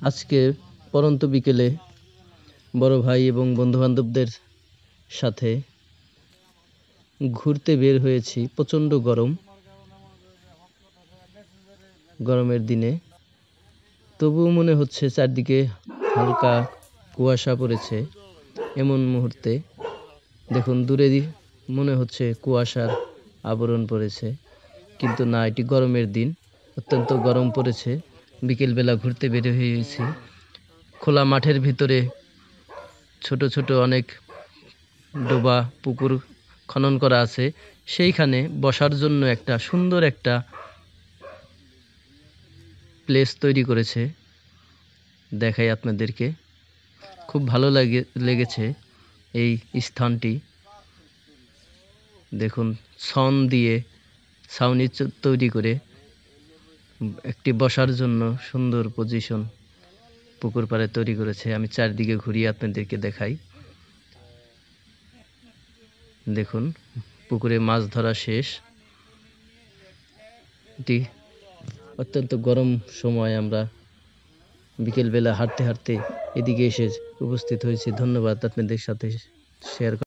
আজকে পরন্ত বিকেলে বড় ভাই এবং বন্ধুবান্ধবদের সাথে ঘুরতে বের হয়েছি। প্রচণ্ড গরমের দিনে, তবুও মনে হচ্ছে চারদিকে হালকা কুয়াশা পড়েছে। এমন মুহূর্তে দেখুন, দূরে মনে হচ্ছে কুয়াশার আবরণ পড়েছে, কিন্তু না, এটি গরমের দিন। অত্যন্ত গরম পড়েছে। বিকেলবেলা ঘুরতে বের হয়েছি। খোলা মাঠের ভিতরে ছোট ছোট অনেক ডোবা পুকুর খনন করা আছে। সেইখানে বসার জন্য একটা সুন্দর একটা প্লেস তৈরি করেছে। দেখাই আপনাদেরকে, খুব ভালো লেগেছে এই স্থানটি। দেখুন, ছন দিয়ে ছাউনি তৈরি করে একটি বসার জন্য সুন্দর পজিশন পুকুর পাড়ে তৈরি করেছে। আমি চারদিকে ঘুরিয়ে আপনাদেরকে দেখাই। দেখুন, পুকুরে মাছ ধরা শেষ। এটি অত্যন্ত গরম সময়, আমরা বিকেলবেলা হাঁটতে হাঁটতে এদিকে এসে উপস্থিত হয়েছি। ধন্যবাদ আপনাদের সাথে শেয়ার